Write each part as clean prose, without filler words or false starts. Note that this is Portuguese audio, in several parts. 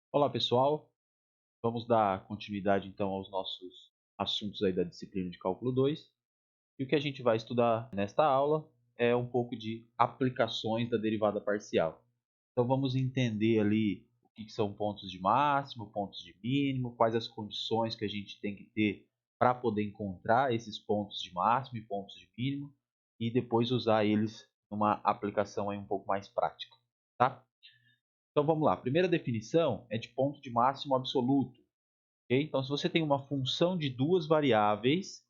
Olá, pessoal. Vamos dar continuidade então aos nossos assuntos aí da disciplina de cálculo 2. E o que a gente vai estudar nesta aula é um pouco de aplicações da derivada parcial. Então vamos entender ali o que são pontos de máximo, pontos de mínimo, quais as condições que a gente tem que ter para poder encontrar esses pontos de máximo e pontos de mínimo e depois usar eles numa aplicação aí um pouco mais prática, tá? Então vamos lá. A primeira definição é de ponto de máximo absoluto. Ok? Então, se você tem uma função de duas variáveis,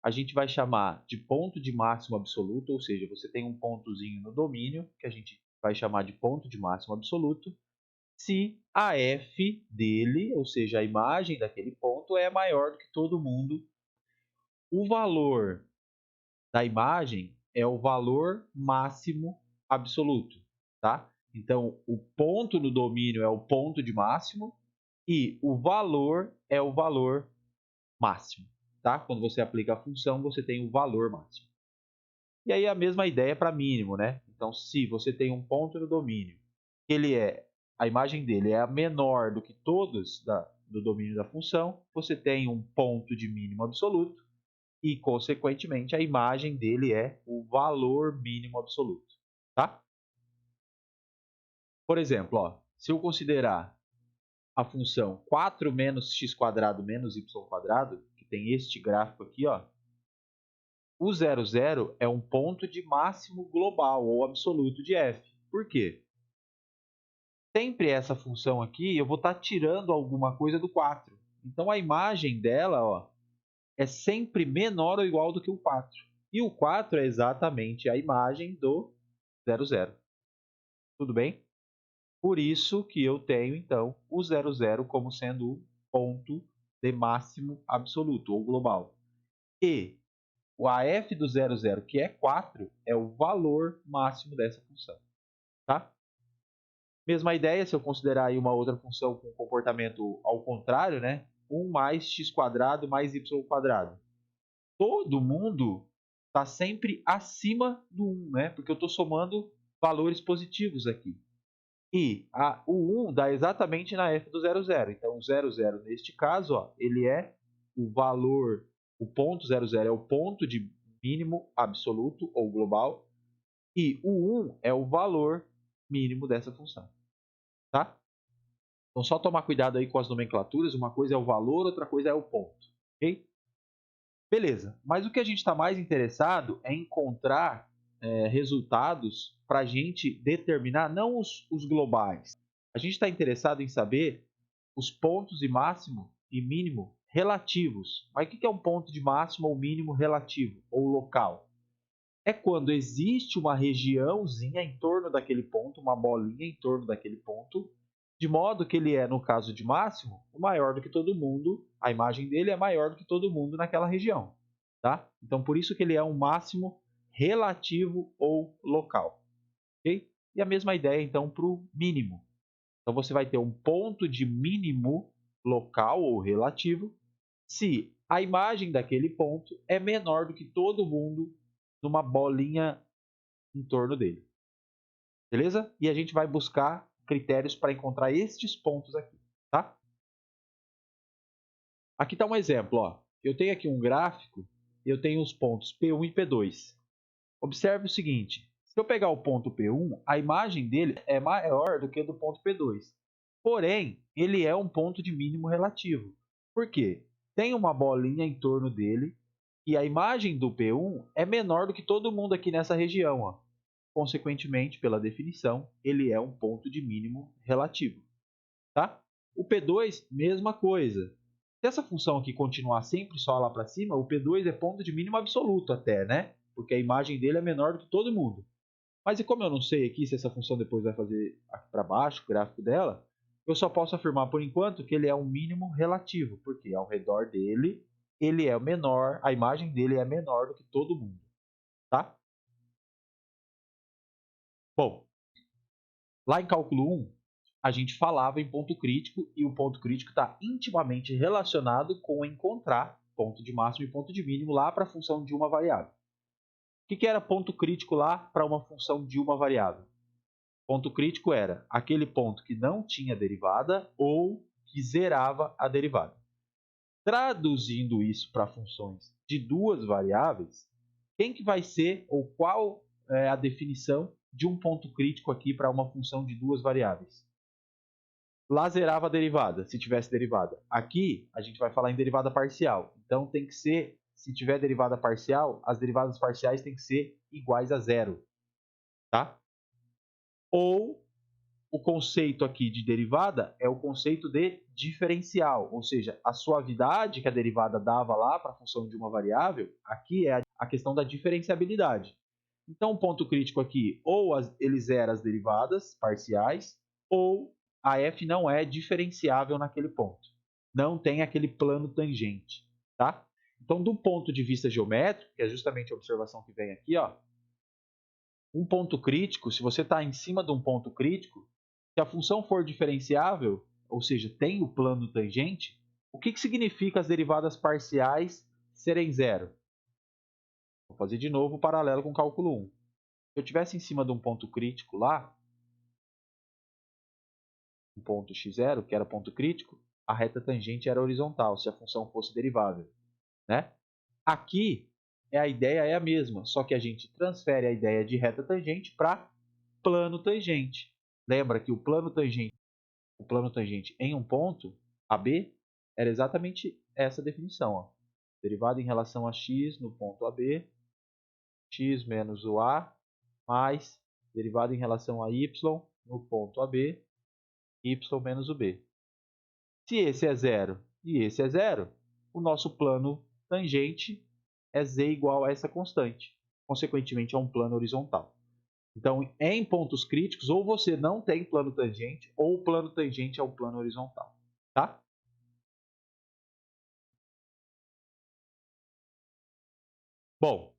a gente vai chamar de ponto de máximo absoluto, ou seja, você tem um pontozinho no domínio, que a gente vai chamar de ponto de máximo absoluto, se a f dele, ou seja, a imagem daquele ponto, é maior do que todo mundo. O valor da imagem é o valor máximo absoluto, tá? Então, o ponto no domínio é o ponto de máximo e o valor é o valor máximo, tá? Quando você aplica a função, você tem o valor máximo. E aí a mesma ideia para mínimo, né? Então, se você tem um ponto no domínio, a imagem dele é a menor do que todos do domínio da função, você tem um ponto de mínimo absoluto e, consequentemente, a imagem dele é o valor mínimo absoluto, tá? Por exemplo, ó, se eu considerar a função 4 menos x² menos y², que tem este gráfico aqui, ó, o 0,0 é um ponto de máximo global ou absoluto de f. Por quê? Sempre essa função aqui, eu vou estar tirando alguma coisa do 4. Então, a imagem dela, ó, é sempre menor ou igual do que o 4. E o 4 é exatamente a imagem do 0,0. Tudo bem? Por isso que eu tenho, então, o 0,0 como sendo o ponto de máximo absoluto ou global. E o AF do 0,0, que é 4, é o valor máximo dessa função. Tá? Mesma ideia, se eu considerar aí uma outra função com comportamento ao contrário, né? 1 mais x² mais y². Todo mundo está sempre acima do 1, né? Porque eu estou somando valores positivos aqui. E o 1 dá exatamente na f do 0,0. Então, o 0,0 neste caso, ó, ele é o valor, o ponto 0,0 é o ponto de mínimo absoluto ou global, e o 1 é o valor mínimo dessa função. Tá? Então, só tomar cuidado aí com as nomenclaturas. Uma coisa é o valor, outra coisa é o ponto. Ok? Beleza. Mas o que a gente está mais interessado é encontrar resultados para a gente determinar, não os globais. A gente está interessado em saber os pontos de máximo e mínimo relativos. Mas o que é um ponto de máximo ou mínimo relativo ou local? É quando existe uma regiãozinha em torno daquele ponto, uma bolinha em torno daquele ponto, de modo que ele é, no caso de máximo, o maior do que todo mundo, a imagem dele é maior do que todo mundo naquela região. Tá? Então, por isso que ele é um máximo relativo ou local. Okay? E a mesma ideia, então, para o mínimo. Então, você vai ter um ponto de mínimo local ou relativo se a imagem daquele ponto é menor do que todo mundo numa bolinha em torno dele. Beleza? E a gente vai buscar critérios para encontrar estes pontos aqui. Tá? Aqui está um exemplo. Ó. Eu tenho aqui um gráfico, eu tenho os pontos P1 e P2. Observe o seguinte, se eu pegar o ponto P1, a imagem dele é maior do que a do ponto P2. Porém, ele é um ponto de mínimo relativo. Por quê? Tem uma bolinha em torno dele e a imagem do P1 é menor do que todo mundo aqui nessa região. Ó. Consequentemente, pela definição, ele é um ponto de mínimo relativo. Tá? O P2, mesma coisa. Se essa função aqui continuar sempre só lá para cima, o P2 é ponto de mínimo absoluto até, né? Porque a imagem dele é menor do que todo mundo. Mas e como eu não sei aqui se essa função depois vai fazer aqui para baixo o gráfico dela, eu só posso afirmar por enquanto que ele é um mínimo relativo, porque ao redor dele ele é o menor, a imagem dele é menor do que todo mundo, tá? Bom, lá em cálculo 1, a gente falava em ponto crítico e o ponto crítico está intimamente relacionado com encontrar ponto de máximo e ponto de mínimo lá para a função de uma variável. O que era ponto crítico lá para uma função de uma variável? Ponto crítico era aquele ponto que não tinha derivada ou que zerava a derivada. Traduzindo isso para funções de duas variáveis, quem que vai ser ou qual é a definição de um ponto crítico aqui para uma função de duas variáveis? Lá zerava a derivada, se tivesse derivada. Aqui a gente vai falar em derivada parcial. Então tem que ser, se tiver derivada parcial, as derivadas parciais têm que ser iguais a zero, tá? Ou o conceito aqui de derivada é o conceito de diferencial, ou seja, a suavidade que a derivada dava lá para a função de uma variável, aqui é a questão da diferenciabilidade. Então, o ponto crítico aqui, ou ele zera as derivadas parciais, ou a f não é diferenciável naquele ponto. Não tem aquele plano tangente, tá? Então, do ponto de vista geométrico, que é justamente a observação que vem aqui, ó, um ponto crítico, se você está em cima de um ponto crítico, se a função for diferenciável, ou seja, tem o plano tangente, o que significa as derivadas parciais serem zero? Vou fazer de novo o paralelo com o cálculo 1. Se eu estivesse em cima de um ponto crítico lá, um ponto x0, que era ponto crítico, a reta tangente era horizontal, se a função fosse derivável, né? Aqui, a ideia é a mesma, só que a gente transfere a ideia de reta tangente para plano tangente. Lembra que o plano tangente em um ponto, AB, era exatamente essa definição. Ó. Derivada em relação a x no ponto AB, x menos o A, mais derivada em relação a y no ponto AB, y menos o B. Se esse é zero e esse é zero, o nosso plano tangente é z igual a essa constante. Consequentemente, é um plano horizontal. Então, em pontos críticos, ou você não tem plano tangente, ou o plano tangente é um plano horizontal. Tá? Bom,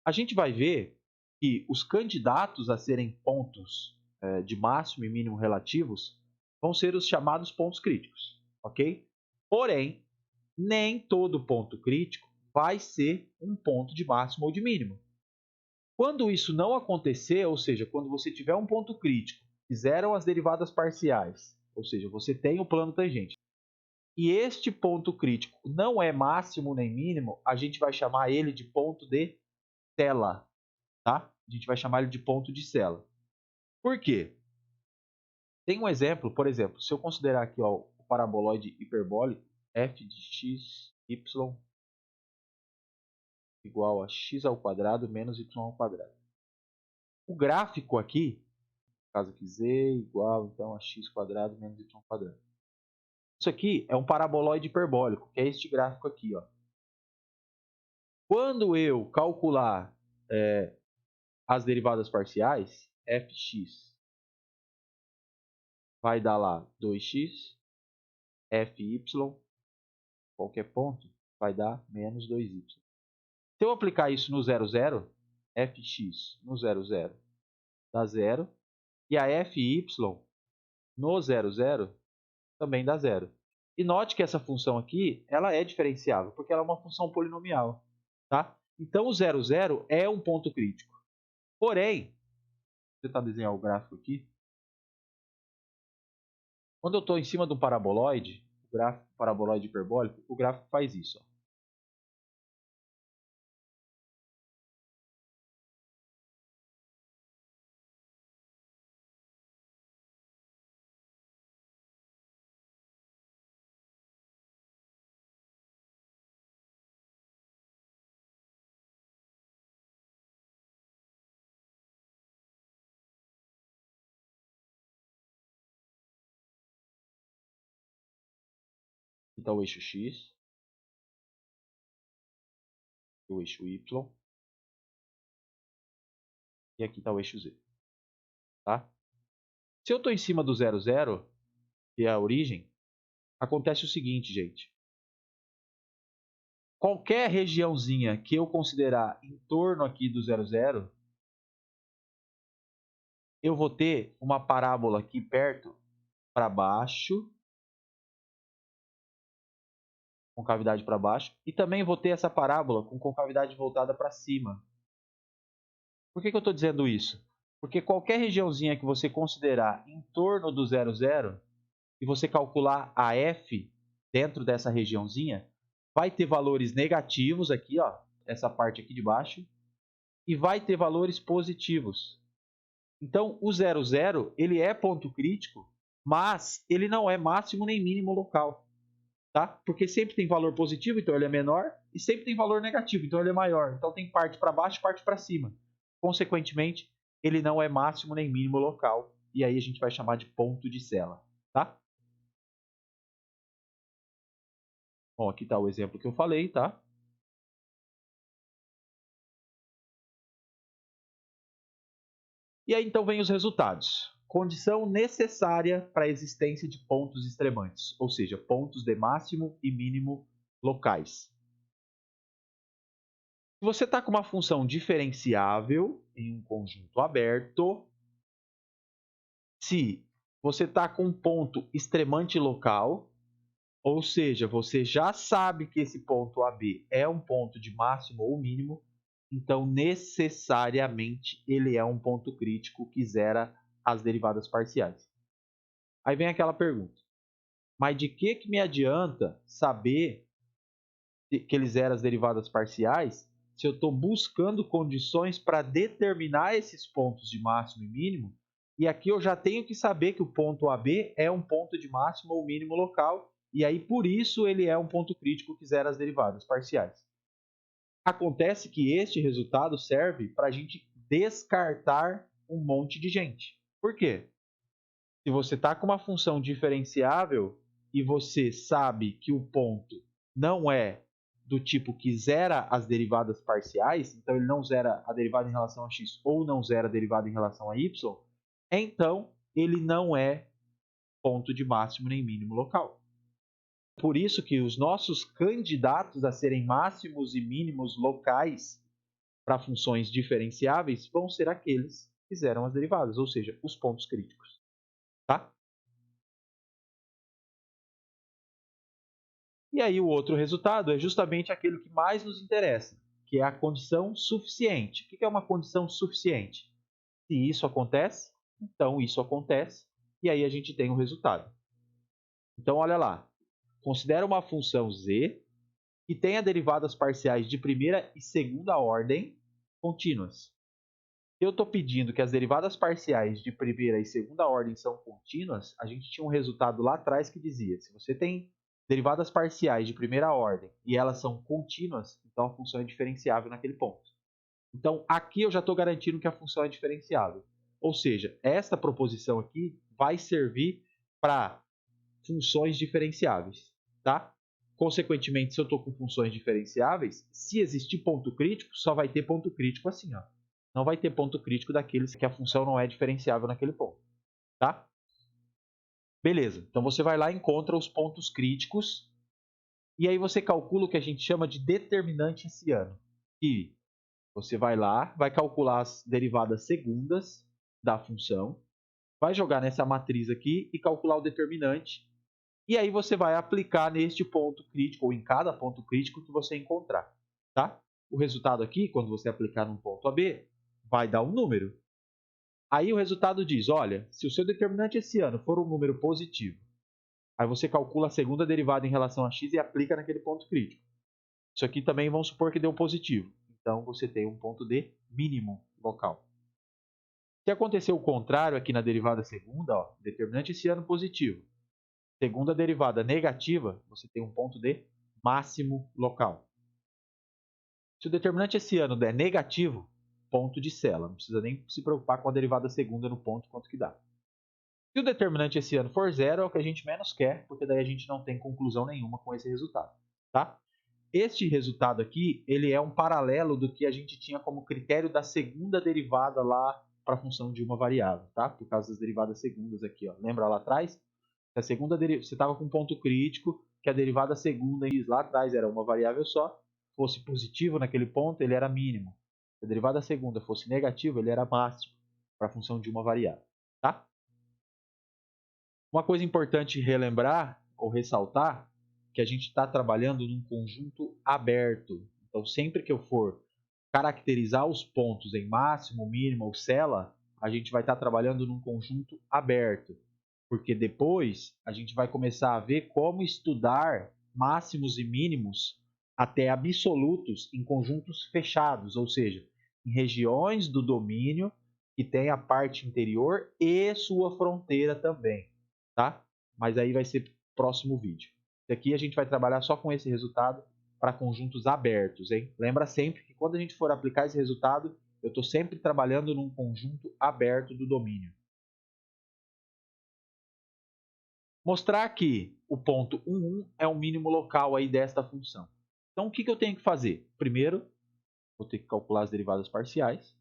a gente vai ver que os candidatos a serem pontos de máximo e mínimo relativos vão ser os chamados pontos críticos, ok? Porém, nem todo ponto crítico vai ser um ponto de máximo ou de mínimo. Quando isso não acontecer, ou seja, quando você tiver um ponto crítico, fizeram as derivadas parciais, ou seja, você tem o plano tangente, e este ponto crítico não é máximo nem mínimo, a gente vai chamar ele de ponto de Sela, tá? A gente vai chamar ele de ponto de Sela. Por quê? Tem um exemplo, por exemplo, se eu considerar aqui ó, o paraboloide hiperbólico f de x, y igual a x ao quadrado menos y ao quadrado. O gráfico aqui, no caso aqui z igual então a x quadrado menos y ao quadrado. Isso aqui é um paraboloide hiperbólico, que é este gráfico aqui. Ó. Quando eu calcular as derivadas parciais, fx vai dar lá 2x, fy, qualquer ponto, vai dar menos 2y. Se eu aplicar isso no 0, 0, fx no 0, 0 dá 0, e a fy no 0, 0 também dá 0. E note que essa função aqui ela é diferenciável, porque ela é uma função polinomial. Tá? Então, o 0, 0 é um ponto crítico. Porém, vou tentar desenhar o gráfico aqui. Quando eu estou em cima de um paraboloide, o gráfico paraboloide hiperbólico, o gráfico faz isso. Ó. Aqui está o eixo x, o eixo y, e aqui está o eixo z. Tá? Se eu estou em cima do 0, 0, que é a origem, acontece o seguinte, gente. Qualquer regiãozinha que eu considerar em torno aqui do 0, 0, eu vou ter uma parábola aqui perto para baixo, concavidade para baixo, e também vou ter essa parábola com concavidade voltada para cima. Por que eu estou dizendo isso? Porque qualquer regiãozinha que você considerar em torno do 00 e você calcular a f dentro dessa regiãozinha, vai ter valores negativos aqui, ó, essa parte aqui de baixo, e vai ter valores positivos. Então, o 00 ele é ponto crítico, mas ele não é máximo nem mínimo local, tá? Porque sempre tem valor positivo, então ele é menor, e sempre tem valor negativo, então ele é maior. Então tem parte para baixo e parte para cima. Consequentemente, ele não é máximo nem mínimo local, e aí a gente vai chamar de ponto de sela, tá? Bom, aqui está o exemplo que eu falei, tá? E aí então vem os resultados. Condição necessária para a existência de pontos extremantes, ou seja, pontos de máximo e mínimo locais. Se você está com uma função diferenciável em um conjunto aberto, se você está com um ponto extremante local, ou seja, você já sabe que esse ponto AB é um ponto de máximo ou mínimo, então necessariamente ele é um ponto crítico que zera as derivadas parciais. Aí vem aquela pergunta, mas de que me adianta saber que ele zera as derivadas parciais se eu estou buscando condições para determinar esses pontos de máximo e mínimo? E aqui eu já tenho que saber que o ponto AB é um ponto de máximo ou mínimo local, e aí por isso ele é um ponto crítico que zera as derivadas parciais. Acontece que este resultado serve para a gente descartar um monte de gente. Por quê? Se você está com uma função diferenciável e você sabe que o ponto não é do tipo que zera as derivadas parciais, então ele não zera a derivada em relação a x ou não zera a derivada em relação a y, então ele não é ponto de máximo nem mínimo local. Por isso que os nossos candidatos a serem máximos e mínimos locais para funções diferenciáveis vão ser aqueles que zeram as derivadas, ou seja, os pontos críticos. Tá? E aí o outro resultado é justamente aquele que mais nos interessa, que é a condição suficiente. O que é uma condição suficiente? Se isso acontece, então isso acontece, e aí a gente tem o resultado. Então olha lá, considera uma função z que tenha derivadas parciais de primeira e segunda ordem contínuas. Se eu estou pedindo que as derivadas parciais de primeira e segunda ordem são contínuas, a gente tinha um resultado lá atrás que dizia, se você tem derivadas parciais de primeira ordem e elas são contínuas, então a função é diferenciável naquele ponto. Então aqui eu já estou garantindo que a função é diferenciável. Ou seja, esta proposição aqui vai servir para funções diferenciáveis, tá? Consequentemente, se eu estou com funções diferenciáveis, se existir ponto crítico, só vai ter ponto crítico assim, ó. Não vai ter ponto crítico daqueles que a função não é diferenciável naquele ponto, tá? Beleza, então você vai lá e encontra os pontos críticos e aí você calcula o que a gente chama de determinante hessiano. E você vai lá, vai calcular as derivadas segundas da função, vai jogar nessa matriz aqui e calcular o determinante. E aí você vai aplicar neste ponto crítico, ou em cada ponto crítico que você encontrar. Tá? O resultado aqui, quando você aplicar num ponto AB, vai dar um número. Aí o resultado diz, olha, se o seu determinante esse ano for um número positivo, aí você calcula a segunda derivada em relação a x e aplica naquele ponto crítico. Isso aqui também vamos supor que deu positivo. Então você tem um ponto de mínimo local. Se acontecer o contrário aqui na derivada segunda, ó, determinante esse ano positivo, segunda derivada negativa, você tem um ponto de máximo local. Se o determinante esse ano der negativo, ponto de sela. Não precisa nem se preocupar com a derivada segunda no ponto, quanto que dá. Se o determinante esse ano for zero, é o que a gente menos quer, porque daí a gente não tem conclusão nenhuma com esse resultado. Tá? Este resultado aqui, ele é um paralelo do que a gente tinha como critério da segunda derivada lá para a função de uma variável, tá? Por causa das derivadas segundas aqui, ó. Lembra lá atrás? A segunda você estava com um ponto crítico, que a derivada segunda lá atrás era uma variável só, fosse positivo naquele ponto, ele era mínimo. Se a derivada segunda fosse negativa, ele era máximo para a função de uma variável. Tá? Uma coisa importante relembrar ou ressaltar que a gente está trabalhando num conjunto aberto. Então, sempre que eu for caracterizar os pontos em máximo, mínimo ou cela, a gente vai estar trabalhando num conjunto aberto, porque depois a gente vai começar a ver como estudar máximos e mínimos até absolutos em conjuntos fechados, ou seja, em regiões do domínio que tem a parte interior e sua fronteira também, tá? Mas aí vai ser próximo vídeo. Esse aqui a gente vai trabalhar só com esse resultado para conjuntos abertos, hein? Lembra sempre que quando a gente for aplicar esse resultado, eu estou sempre trabalhando num conjunto aberto do domínio. Mostrar que o ponto 1, 1 é o mínimo local aí desta função. Então, o que eu tenho que fazer? Primeiro, vou ter que calcular as derivadas parciais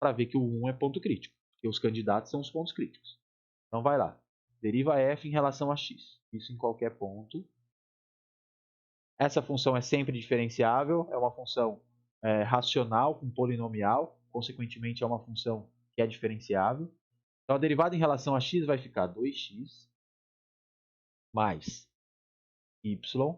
para ver que o 1 é ponto crítico, porque os candidatos são os pontos críticos. Então, vai lá. Deriva f em relação a x. Isso em qualquer ponto. Essa função é sempre diferenciável, é uma função racional com polinomial, consequentemente é uma função que é diferenciável. Então, a derivada em relação a x vai ficar 2x mais y.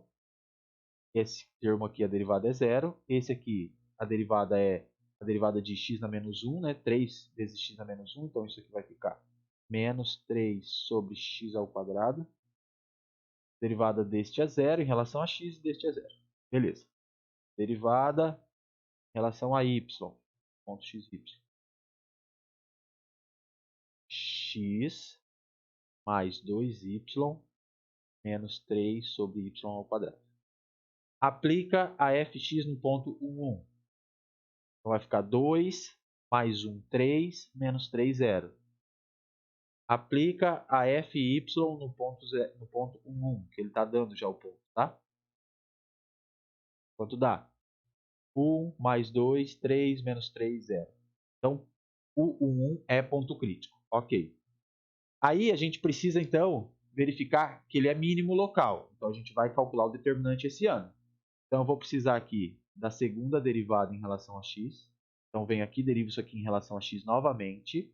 Esse termo aqui, a derivada é zero. Esse aqui, a derivada é a derivada de x na menos 1, né? 3 vezes x na menos 1. Então, isso aqui vai ficar menos 3 sobre x ao quadrado. Derivada deste é zero em relação a x e deste é zero. Beleza. Derivada em relação a y. Ponto xy. X mais 2y menos 3 sobre y ao quadrado. Aplica a fx no ponto 1, 1. Então vai ficar 2 mais 1, 3, menos 3, 0. Aplica a fy no ponto 1, 1, que ele está dando já o ponto, tá? Quanto dá? 1 mais 2, 3, menos 3, 0. Então, o 1, 1 é ponto crítico. Ok. Aí a gente precisa, então, verificar que ele é mínimo local. Então, a gente vai calcular o determinante esse ano. Então, eu vou precisar aqui da segunda derivada em relação a x. Então, venho aqui, derivo isso aqui em relação a x novamente.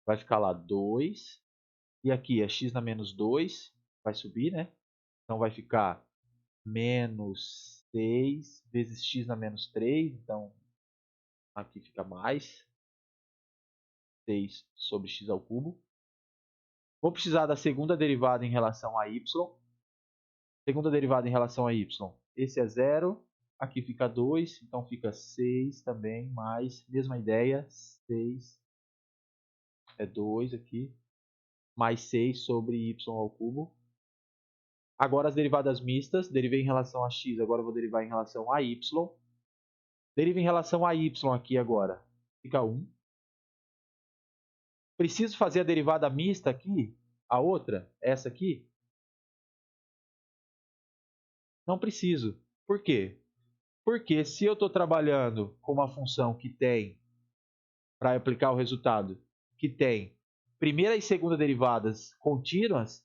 Vai ficar lá 2. E aqui é x na menos 2. Vai subir, né? Então, vai ficar menos 6 vezes x na menos 3. Então, aqui fica mais 6 sobre x ao cubo. Vou precisar da segunda derivada em relação a y. Segunda derivada em relação a y. Esse é 0. Aqui fica 2. Então fica 6 também. Mais, mesma ideia. 6 é 2 aqui. Mais 6 sobre y ao cubo. Agora as derivadas mistas. Derivei em relação a x. Agora eu vou derivar em relação a y. Deriva em relação a y aqui agora. Fica 1. Preciso fazer a derivada mista aqui. A outra, essa aqui. Não preciso. Por quê? Porque se eu estou trabalhando com uma função que tem, para aplicar o resultado, que tem primeira e segunda derivadas contínuas,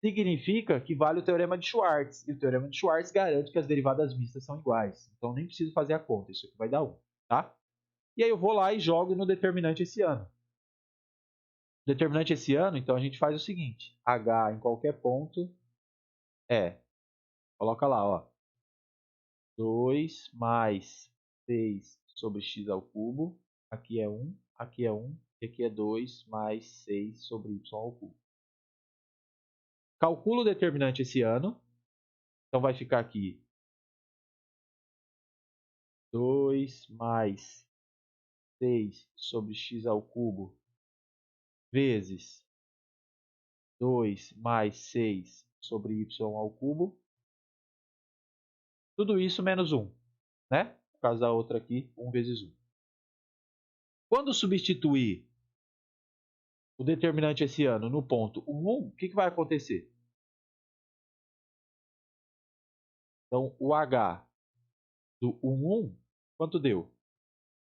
significa que vale o teorema de Schwartz. E o teorema de Schwartz garante que as derivadas mistas são iguais. Então nem preciso fazer a conta, isso aqui vai dar 1. Tá? E aí eu vou lá e jogo no determinante esse ano. Determinante esse ano, então a gente faz o seguinte. H em qualquer ponto coloca lá, ó. 2 mais 6 sobre x ao cubo. Aqui é 1, aqui é 1, e aqui é 2 mais 6 sobre y ao cubo. Calculo o determinante esse ano. Então vai ficar aqui 2 mais 6 sobre x ao cubo vezes 2 mais 6 sobre y ao cubo. Tudo isso menos 1, né? Por causa da outra aqui, 1 vezes 1. Quando substituir o determinante esse ano no ponto 1, 1, o que vai acontecer? Então, o H do 1, 1, quanto deu?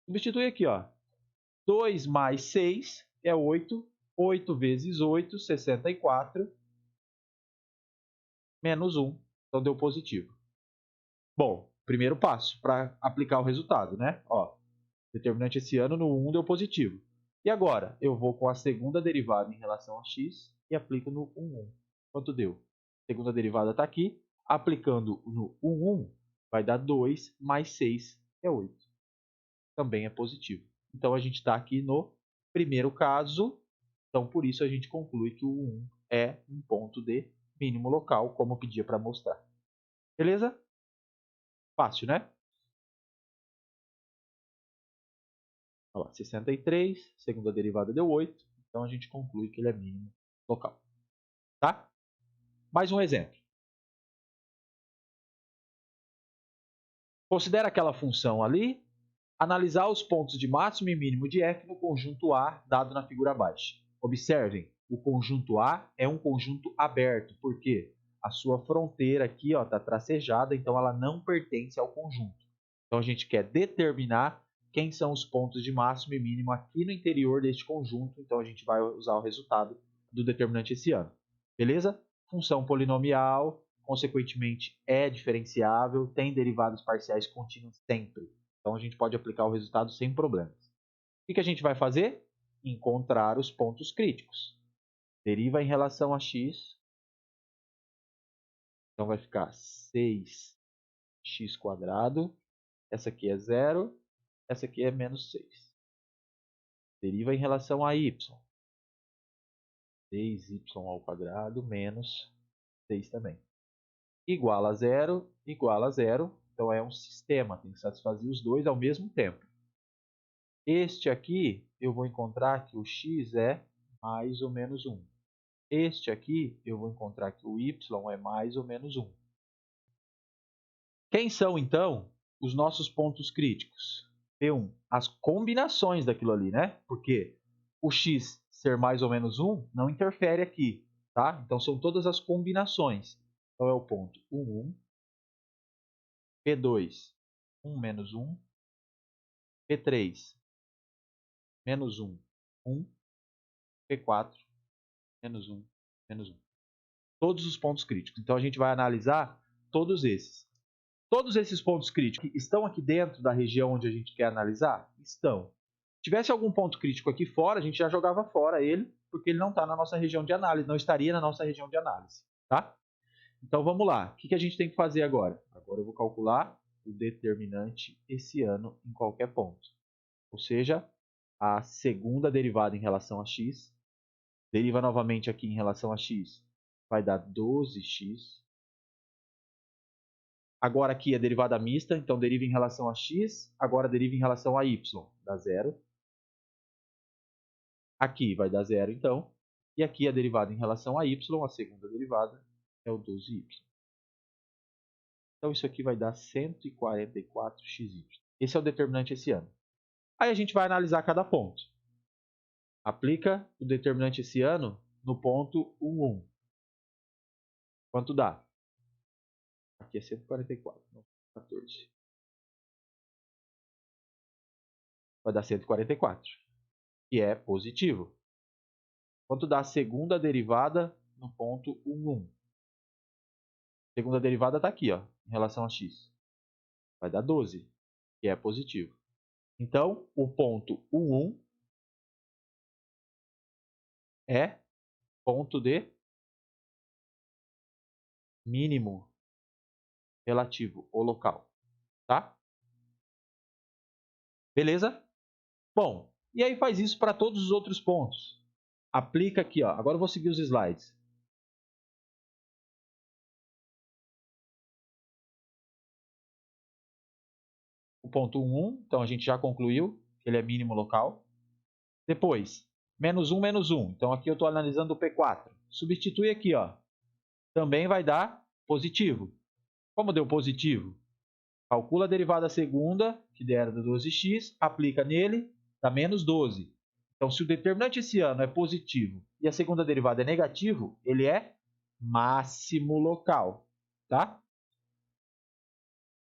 Substitui aqui, ó. 2 mais 6 é 8. 8 vezes 8, 64. Menos 1. Então, deu positivo. Bom, primeiro passo para aplicar o resultado, né? Ó, determinante esse ano no 1 deu positivo. E agora, eu vou com a segunda derivada em relação a x e aplico no 1, 1. Quanto deu? A segunda derivada está aqui. Aplicando no 1, 1, vai dar 2 mais 6 é 8. Também é positivo. Então, a gente está aqui no primeiro caso. Então, por isso, a gente conclui que o 1 é um ponto de mínimo local, como eu pedia para mostrar. Beleza? Fácil, né? Olha lá, 63, segunda derivada deu 8. Então, a gente conclui que ele é mínimo local. Tá? Mais um exemplo. Considera aquela função ali, analisar os pontos de máximo e mínimo de f no conjunto A, dado na figura abaixo. Observem, o conjunto A é um conjunto aberto, porque a sua fronteira aqui está tracejada, então ela não pertence ao conjunto. Então a gente quer determinar quem são os pontos de máximo e mínimo aqui no interior deste conjunto, então a gente vai usar o resultado do determinante hessiano. Beleza? Função polinomial, consequentemente é diferenciável, tem derivadas parciais contínuas sempre. Então a gente pode aplicar o resultado sem problemas. O que a gente vai fazer? Encontrar os pontos críticos. Deriva em relação a x. Então vai ficar 6x². Essa aqui é 0. Essa aqui é menos 6. Deriva em relação a y. 6y² menos 6 também. Igual a 0, igual a 0. Então é um sistema, tem que satisfazer os dois ao mesmo tempo. Este aqui, eu vou encontrar que o x é mais ou menos 1. Este aqui, eu vou encontrar que o y é mais ou menos 1. Quem são, então, os nossos pontos críticos? P1, as combinações daquilo ali, né? Porque o x ser mais ou menos 1 não interfere aqui, tá? Então, são todas as combinações. Então, é o ponto 1, 1. P2, 1 menos 1. P3, menos 1, 1. P4, menos 1, menos 1. Todos os pontos críticos. Então, a gente vai analisar todos esses. Todos esses pontos críticos estão aqui dentro da região onde a gente quer analisar? Estão. Se tivesse algum ponto crítico aqui fora, a gente já jogava fora ele, porque ele não está na nossa região de análise, não estaria na nossa região de análise. Tá? Então, vamos lá. O que a gente tem que fazer agora? Agora eu vou calcular o determinante hessiano em qualquer ponto. Ou seja, a segunda derivada em relação a x. Deriva novamente aqui em relação a x. Vai dar 12x. Agora aqui é derivada mista, então deriva em relação a x. Agora deriva em relação a y. Dá 0. Aqui vai dar 0, então. E aqui a derivada em relação a y, a segunda derivada, é o 12y. Então isso aqui vai dar 144xy. Esse é o determinante hessiano. Aí a gente vai analisar cada ponto. Aplica o determinante hessiano no ponto 1, 1. Quanto dá? Aqui é 144, não 14. Vai dar 144, que é positivo. Quanto dá a segunda derivada no ponto 1, 1? A segunda derivada está aqui, ó, em relação a x. Vai dar 12, que é positivo. Então, o ponto 1, 1 é ponto de mínimo relativo ou local. Tá? Beleza? Bom, e aí faz isso para todos os outros pontos. Aplica aqui, ó. Agora eu vou seguir os slides. O ponto 1, 1, então a gente já concluiu que ele é mínimo local. Depois, menos 1, menos 1. Então aqui eu estou analisando o P4. Substitui aqui, ó. Também vai dar positivo. Como deu positivo? Calcula a derivada segunda, que der 12x, aplica nele, dá menos 12. Então, se o determinante hessiano é positivo e a segunda derivada é negativo, ele é máximo local. Tá?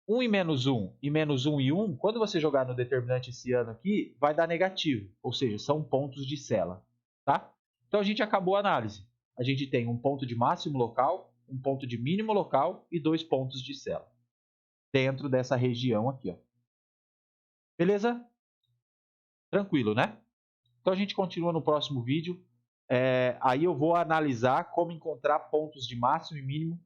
1 e menos 1 e menos 1 e 1, quando você jogar no determinante hessiano aqui, vai dar negativo, ou seja, são pontos de Cella. Tá? Então, a gente acabou a análise. A gente tem um ponto de máximo local, um ponto de mínimo local e 2 pontos de Cella dentro dessa região aqui. Ó. Beleza? Tranquilo, né? Então, a gente continua no próximo vídeo. Aí eu vou analisar como encontrar pontos de máximo e mínimo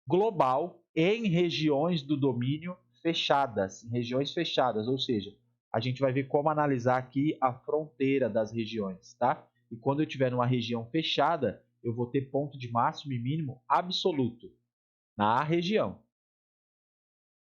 global em regiões do domínio fechadas, em regiões fechadas, ou seja, a gente vai ver como analisar aqui a fronteira das regiões, tá? E quando eu estiver numa região fechada, eu vou ter ponto de máximo e mínimo absoluto na região.